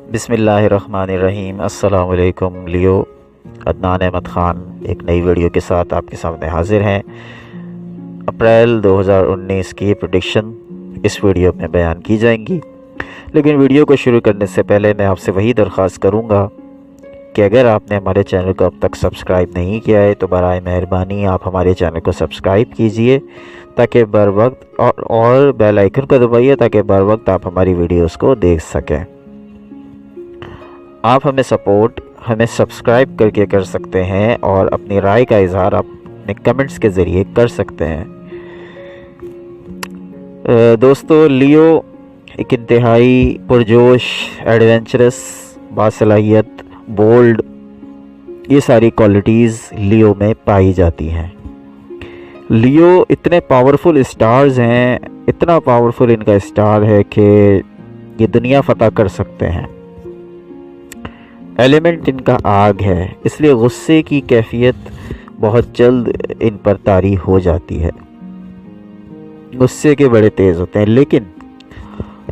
बिस्मिल्लाहिर्रहमानिर्रहीम। अस्सलाम वालेकुम। लियो अदनान अहमद ख़ान एक नई वीडियो के साथ आपके सामने हाजिर हैं। अप्रैल 2019 की प्रेडिक्शन इस वीडियो में बयान की जाएंगी, लेकिन वीडियो को शुरू करने से पहले मैं आपसे वही दरख्वास्त करूंगा कि अगर आपने हमारे चैनल को अब तक सब्सक्राइब नहीं किया है तो बराए मेहरबानी आप हमारे चैनल को सब्सक्राइब कीजिए ताकि बर वक्त और बेल आइकन को दबाइए ताकि बर वक्त आप हमारी वीडियोस को देख सकें। आप हमें सब्सक्राइब करके कर सकते हैं और अपनी राय का इजहार आप अपने कमेंट्स के ज़रिए कर सकते हैं। दोस्तों, लियो एक इंतहाई पुरजोश, एडवेंचरस, बासलाहियत, बोल्ड, ये सारी क्वालिटीज़ लियो में पाई जाती हैं। लियो इतने पावरफुल स्टार्स हैं, इतना पावरफुल इनका स्टार है कि ये दुनिया फतह कर सकते हैं। एलिमेंट इनका आग है, इसलिए गुस्से की कैफियत बहुत जल्द इन पर तारी हो जाती है। गुस्से के बड़े तेज़ होते हैं, लेकिन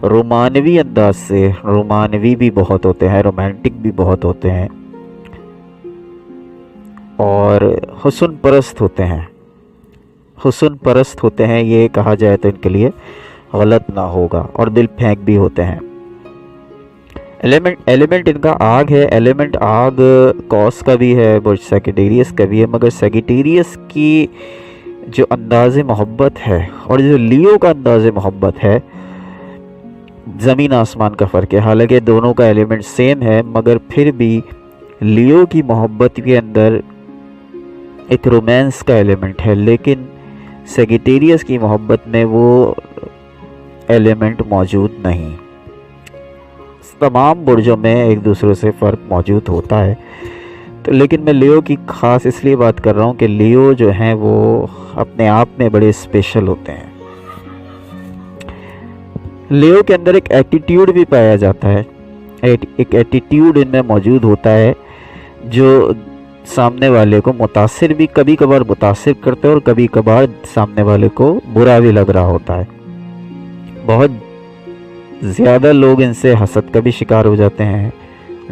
रोमानवी अंदाज से रोमानवी भी बहुत होते हैं, रोमांटिक भी बहुत होते हैं और हुस्न परस्त होते हैं। हुस्न परस्त होते हैं, ये कहा जाए तो इनके लिए गलत ना होगा, और दिल फेंक भी होते हैं। एलिमेंट इनका आग है। एलिमेंट आग कॉस का भी है, बुर्ज सैगिटेरियस का भी है, मगर सैगिटेरियस की जो अंदाज़े मोहब्बत है और जो लियो का अंदाज़े मोहब्बत है, ज़मीन आसमान का फ़र्क है। हालांकि दोनों का एलिमेंट सेम है, मगर फिर भी लियो की मोहब्बत के अंदर एक रोमांस का एलिमेंट है, लेकिन सैगिटेरियस की मोहब्बत में वो एलिमेंट मौजूद नहीं। तमाम बुर्जों में एक दूसरे से फ़र्क मौजूद होता है, तो लेकिन मैं लियो की ख़ास इसलिए बात कर रहा हूँ कि लियो जो हैं वो अपने आप में बड़े स्पेशल होते हैं। लियो के अंदर एक एटीट्यूड भी पाया जाता है, एक एटीट्यूड इनमें मौजूद होता है जो सामने वाले को मुतासिर भी कभी कभार मुतासिर करते हैं और कभी कभार सामने वाले को बुरा भी लग रहा होता है। बहुत ज़्यादा लोग इनसे हसद का भी शिकार हो जाते हैं,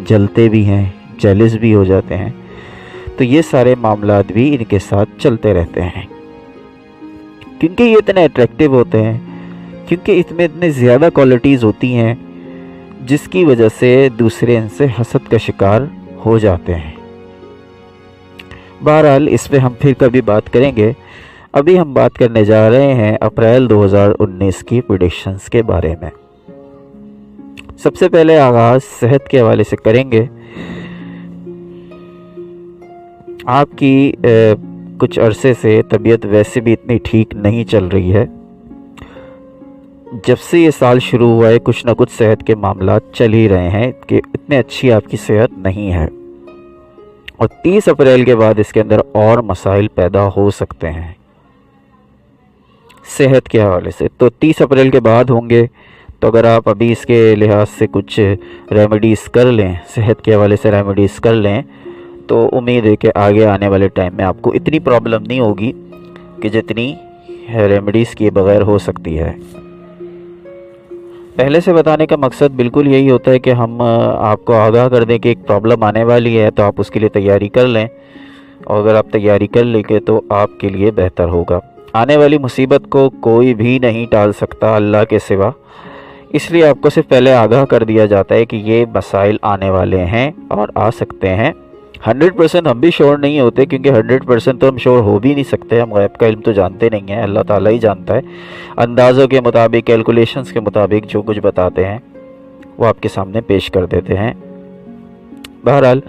जलते भी हैं, जेलस भी हो जाते हैं। तो ये सारे मामलात भी इनके साथ चलते रहते हैं, क्योंकि ये इतने अट्रैक्टिव होते हैं, क्योंकि इसमें इतने ज़्यादा क्वालिटीज़ होती हैं जिसकी वजह से दूसरे इनसे हसद का शिकार हो जाते हैं। बहरहाल इस पे हम फिर कभी बात करेंगे। अभी हम बात करने जा रहे हैं अप्रैल 2019 की प्रेडिक्शंस के बारे में। सबसे पहले आगाज़ सेहत के हवाले से करेंगे। आपकी कुछ अरसे से तबीयत वैसे भी इतनी ठीक नहीं चल रही है। जब से ये साल शुरू हुआ है कुछ ना कुछ सेहत के मामलात चल ही रहे हैं कि इतनी अच्छी आपकी सेहत नहीं है, और 30 अप्रैल के बाद इसके अंदर और मसाइल पैदा हो सकते हैं सेहत के हवाले से। तो 30 अप्रैल के बाद होंगे, तो अगर आप अभी इसके लिहाज से कुछ रेमेडीज़ कर लें, सेहत के हवाले से रेमेडीज़ कर लें, तो उम्मीद है कि आगे आने वाले टाइम में आपको इतनी प्रॉब्लम नहीं होगी कि जितनी रेमेडीज़ किए बगैर हो सकती है। पहले से बताने का मकसद बिल्कुल यही होता है कि हम आपको आगाह कर दें कि एक प्रॉब्लम आने वाली है, तो आप उसके लिए तैयारी कर लें, और अगर आप तैयारी कर लेंगे तो आपके लिए बेहतर होगा। आने वाली मुसीबत को कोई भी नहीं टाल सकता अल्लाह के सिवा, इसलिए आपको सिर्फ पहले आगाह कर दिया जाता है कि ये मसाइल आने वाले हैं और आ सकते हैं। 100% हम भी श्योर नहीं होते, क्योंकि 100% तो हम श्योर हो भी नहीं सकते, हम गैब का इल्म तो जानते नहीं हैं, अल्लाह ताला ही जानता है। अंदाज़ों के मुताबिक, कैलकुलेशंस के मुताबिक जो कुछ बताते हैं वो आपके सामने पेश कर देते हैं। बहरहाल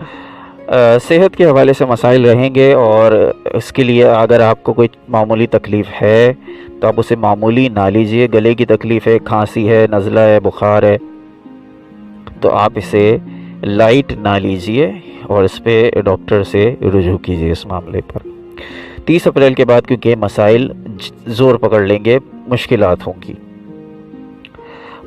सेहत के हवाले से मसाइल रहेंगे, और इसके लिए अगर आपको कोई मामूली तकलीफ़ है तो आप उसे मामूली ना लीजिए। गले की तकलीफ़ है, खांसी है, नज़ला है, बुखार है, तो आप इसे लाइट ना लीजिए और इस पे डॉक्टर से रुजू कीजिए इस मामले पर। 30 अप्रैल के बाद क्योंकि मसाइल ज़ोर पकड़ लेंगे, मुश्किलात होंगी।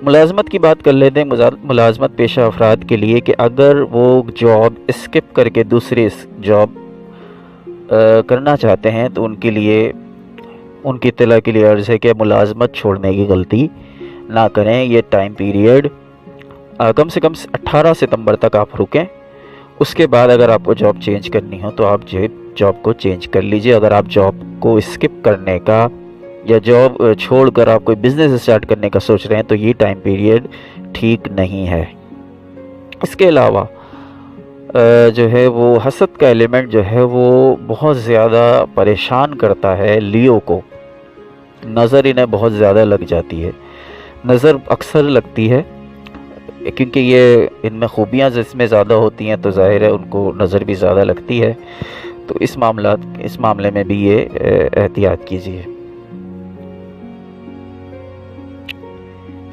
मुलाजमत की बात कर लेते हैं। मुलाजमत पेशा अफराद के लिए कि अगर वो जॉब स्किप करके दूसरी जॉब करना चाहते हैं तो उनके लिए, उनकी इत्तला के लिए अर्ज़ है कि मुलाजमत छोड़ने की गलती ना करें। ये टाइम पीरियड कम से कम 18 सितंबर तक आप रुकें। उसके बाद अगर आपको जॉब चेंज करनी हो तो आप जो जॉब को चेंज कर लीजिए। अगर आप जॉब को स्किप करने का या जॉब छोड़कर आप कोई बिज़नेस स्टार्ट करने का सोच रहे हैं तो ये टाइम पीरियड ठीक नहीं है। इसके अलावा जो है वो हसद का एलिमेंट जो है वो बहुत ज़्यादा परेशान करता है लियो को। नज़र इन्हें बहुत ज़्यादा लग जाती है, नज़र अक्सर लगती है क्योंकि ये इनमें खूबियाँ जिसमें ज़्यादा होती हैं तो ज़ाहिर है उनको नज़र भी ज़्यादा लगती है। तो इस मामले में भी ये एहतियात कीजिए।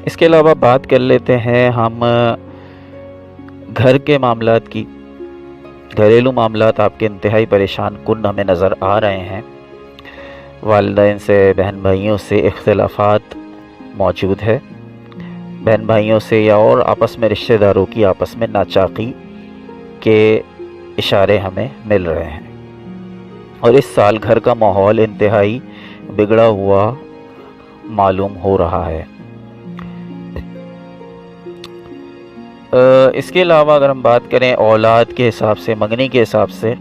इसके अलावा बात कर लेते हैं हम घर के मामलात की। घरेलू मामलात आपके इंतहाई परेशान कुन हमें नज़र आ रहे हैं। वालिदैन से, बहन भाइयों से इख्तिलाफात मौजूद है। बहन भाइयों से या और आपस में रिश्तेदारों की आपस में नाचाकी के इशारे हमें मिल रहे हैं। और इस साल घर का माहौल इंतहाई बिगड़ा हुआ मालूम हो रहा है। इसके अलावा अगर हम बात करें औलाद के हिसाब से, मंगनी के हिसाब से,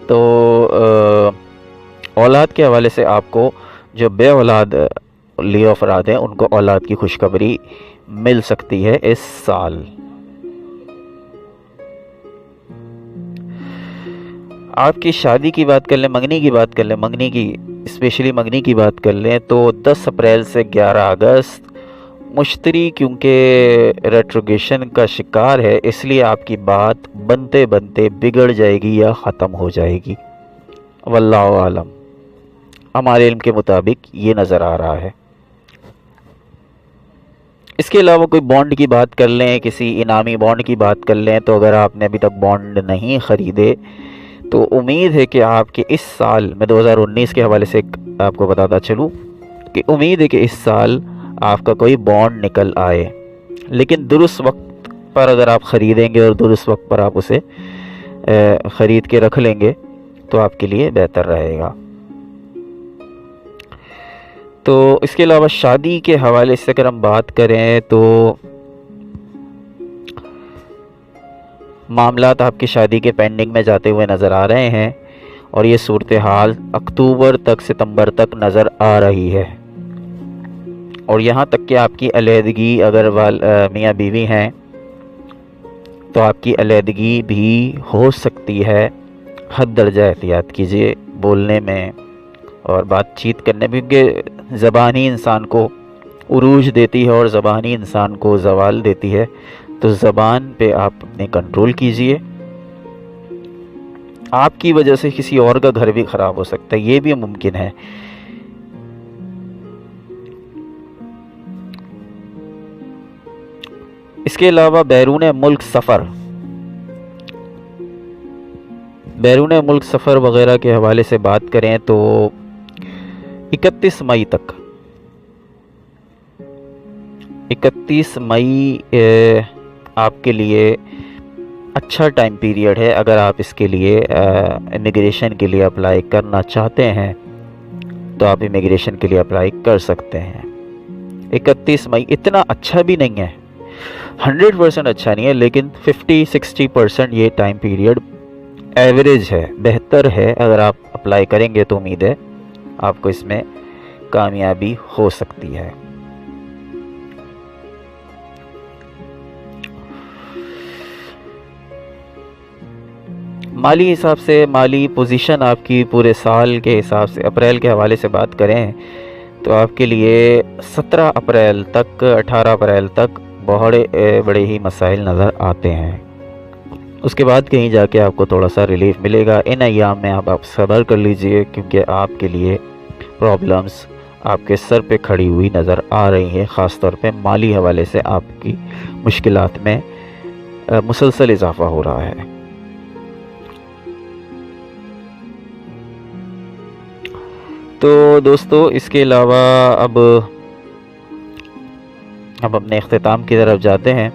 तो औलाद के हवाले से आपको जो बे औलाद लिए अफराद हैं उनको औलाद की खुशखबरी मिल सकती है इस साल। आपकी शादी की बात कर लें, मंगनी की बात कर लें, मंगनी की स्पेशली मंगनी की बात कर लें तो 10 अप्रैल से 11 अगस्त मुश्तरी क्योंकि रेट्रोगेशन का शिकार है, इसलिए आपकी बात बनते बनते बिगड़ जाएगी या ख़त्म हो जाएगी। वल्लाहु आलम, हमारे इल्म के मुताबिक ये नज़र आ रहा है। इसके अलावा कोई बॉन्ड की बात कर लें, किसी इनामी बॉन्ड की बात कर लें, तो अगर आपने अभी तक बॉन्ड नहीं ख़रीदे तो उम्मीद है कि आपके इस साल, मैं 2019 के हवाले से आपको बताता चलूँ कि उम्मीद है कि इस साल आपका कोई बॉन्ड निकल आए। लेकिन दुरुस्त वक्त पर अगर आप ख़रीदेंगे और दुरुस्त वक्त पर आप उसे ख़रीद के रख लेंगे तो आपके लिए बेहतर रहेगा। तो इसके अलावा शादी के हवाले से अगर हम बात करें तो मामलात आपकी शादी के पेंडिंग में जाते हुए नज़र आ रहे हैं और ये सूरत हाल अक्टूबर तक, सितंबर तक नज़र आ रही है। और यहाँ तक कि आपकी अलहदगी अगर मियाँ बीवी हैं तो आपकी अलहदगी भी हो सकती है। हद दर्जा एहतियात कीजिए बोलने में और बातचीत करने में, क्योंकि ज़बान ही इंसान को उरूज देती है और ज़बान ही इंसान को ज़वाल देती है। तो ज़बान पे आप अपने कंट्रोल कीजिए। आपकी वजह से किसी और का घर भी ख़राब हो सकता है, ये भी मुमकिन है। इसके अलावा बैरून मुल्क सफ़र वग़ैरह के हवाले से बात करें तो 31 मई आपके लिए अच्छा टाइम पीरियड है। अगर आप इसके लिए इमिग्रेशन के लिए अप्लाई करना चाहते हैं तो आप इमिग्रेशन के लिए अप्लाई कर सकते हैं। 31 मई इतना अच्छा भी नहीं है, 100% अच्छा नहीं है, लेकिन 50-60% ये टाइम पीरियड एवरेज है, बेहतर है। अगर आप अप्लाई करेंगे तो उम्मीद है आपको इसमें कामयाबी हो सकती है। माली हिसाब से, माली पोजीशन आपकी पूरे साल के हिसाब से अप्रैल के हवाले से बात करें तो आपके लिए 17 अप्रैल तक, 18 अप्रैल तक बड़े ही मसाइल नज़र आते हैं। उसके बाद कहीं जाके आपको थोड़ा सा रिलीफ मिलेगा। इन अय्याम में आप सब्र कर लीजिए क्योंकि आपके लिए प्रॉब्लम्स आपके सर पे खड़ी हुई नज़र आ रही है। ख़ास तौर पे माली हवाले से आपकी मुश्किलात में मुसलसल इजाफ़ा हो रहा है। तो दोस्तों, इसके अलावा अब अपने इख्तिताम की तरफ जाते हैं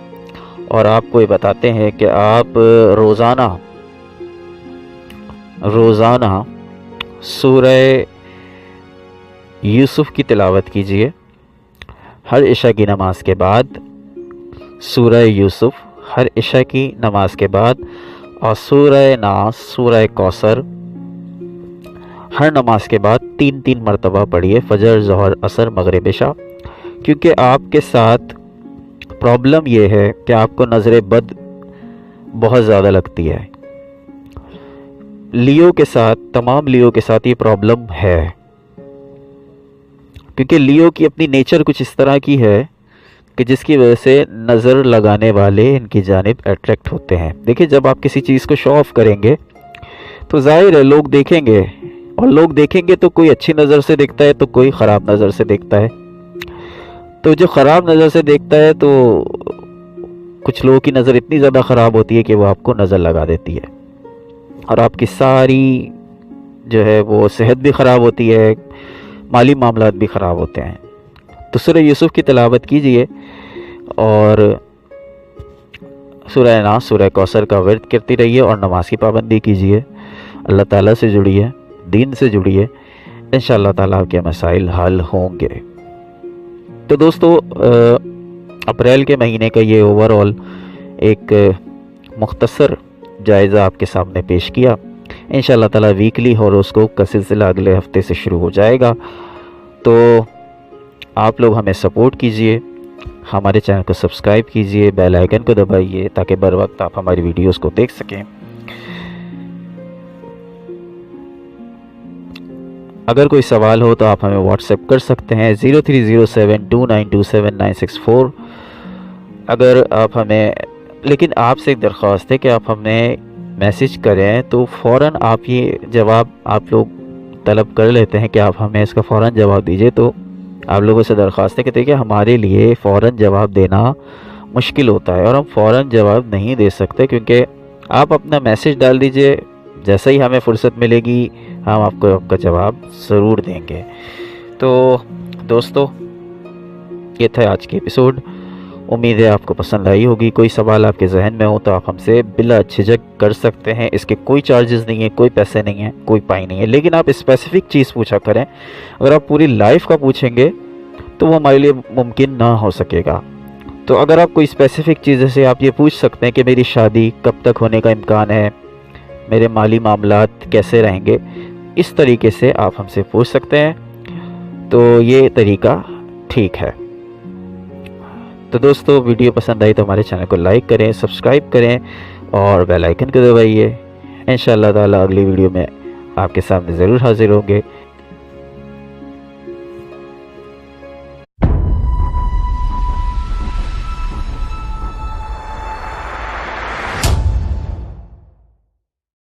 और आपको ये बताते हैं कि आप रोज़ाना सूरह यूसुफ की तिलावत कीजिए। हर इशा की नमाज के बाद سورہ یوسف ہر عشاء کی نماز کے بعد، اور سورہ ناس، سورہ کوثر ہر نماز کے بعد 3 مرتبہ پڑھیے، فجر، ظہر، عصر، مغرب، عشاء۔ کیونکہ آپ کے ساتھ پرابلم یہ ہے کہ آپ کو نظر بد بہت زیادہ لگتی ہے۔ لیو کے ساتھ، تمام لیو کے ساتھ یہ پرابلم ہے، کیونکہ لیو کی اپنی نیچر کچھ اس طرح کی ہے کہ جس کی وجہ سے نظر لگانے والے ان کی جانب اٹریکٹ ہوتے ہیں۔ دیکھیں، جب آپ کسی چیز کو شو آف کریں گے تو ظاہر ہے لوگ دیکھیں گے، اور لوگ دیکھیں گے تو کوئی اچھی نظر سے دیکھتا ہے تو کوئی خراب نظر سے دیکھتا ہے۔ تو جو خراب نظر سے دیکھتا ہے تو کچھ لوگوں کی نظر اتنی زیادہ خراب ہوتی ہے کہ وہ آپ کو نظر لگا دیتی ہے، اور آپ کی ساری جو ہے وہ صحت بھی خراب ہوتی ہے، مالی معاملات بھی خراب ہوتے ہیں۔ تو سورہ یوسف کی تلاوت کیجئے، اور سورہ ناس، سورہ کوثر کا ورد کرتی رہیے، اور نماز کی پابندی کیجئے، اللہ تعالیٰ سے جڑیے، دین سے جڑیے، انشاءاللہ تعالیٰ آپ کے مسائل حل ہوں گے۔ تو دوستو، اپریل کے مہینے کا یہ اوورآل ایک مختصر جائزہ آپ کے سامنے پیش کیا۔ انشاءاللہ تعالیٰ ویکلی ہاروسکوپ کا سلسلہ اگلے ہفتے سے شروع ہو جائے گا، تو آپ لوگ ہمیں سپورٹ کیجئے، ہمارے چینل کو سبسکرائب کیجئے، بیل آئیکن کو دبائیے تاکہ بر وقت آپ ہماری ویڈیوز کو دیکھ سکیں۔ اگر کوئی سوال ہو تو آپ ہمیں واٹس ایپ کر سکتے ہیں 0307292796 اگر آپ ہمیں، لیکن آپ سے ایک درخواست ہے کہ آپ ہمیں میسج کریں تو فوراً آپ یہ جواب آپ لوگ طلب کر لیتے ہیں کہ آپ ہمیں اس کا فوراً جواب دیجئے۔ تو آپ لوگوں سے درخواست ہے کہ دیکھیں، ہمارے لیے فوراً جواب دینا مشکل ہوتا ہے، اور ہم فوراً جواب نہیں دے سکتے، کیونکہ آپ اپنا میسج ڈال دیجئے، جیسے ہی ہمیں فرصت ملے گی ہم آپ کو آپ کا جواب ضرور دیں گے۔ تو دوستو، یہ تھا آج کی ایپیسوڈ، امید ہے آپ کو پسند آئی ہوگی۔ کوئی سوال آپ کے ذہن میں ہو تو آپ ہم سے بلا جھجک کر سکتے ہیں، اس کے کوئی چارجز نہیں ہیں، کوئی پیسے نہیں ہیں، کوئی پائی نہیں ہے، لیکن آپ اسپیسیفک چیز پوچھا کریں۔ اگر آپ پوری لائف کا پوچھیں گے تو وہ ہمارے لیے ممکن نہ ہو سکے گا۔ تو اگر آپ کوئی اسپیسیفک چیز، جیسے آپ یہ پوچھ سکتے ہیں کہ میری شادی کب تک ہونے کا امکان ہے، میرے مالی معاملات کیسے رہیں گے، اس طریقے سے آپ ہم سے پوچھ سکتے ہیں، تو یہ طریقہ ٹھیک ہے۔ تو دوستو، ویڈیو پسند آئی تو ہمارے چینل کو لائک کریں، سبسکرائب کریں، اور بیل آئیکن کو دبائیے۔ انشاءاللہ تعالیٰ اگلی ویڈیو میں آپ کے سامنے ضرور حاضر ہوں گے۔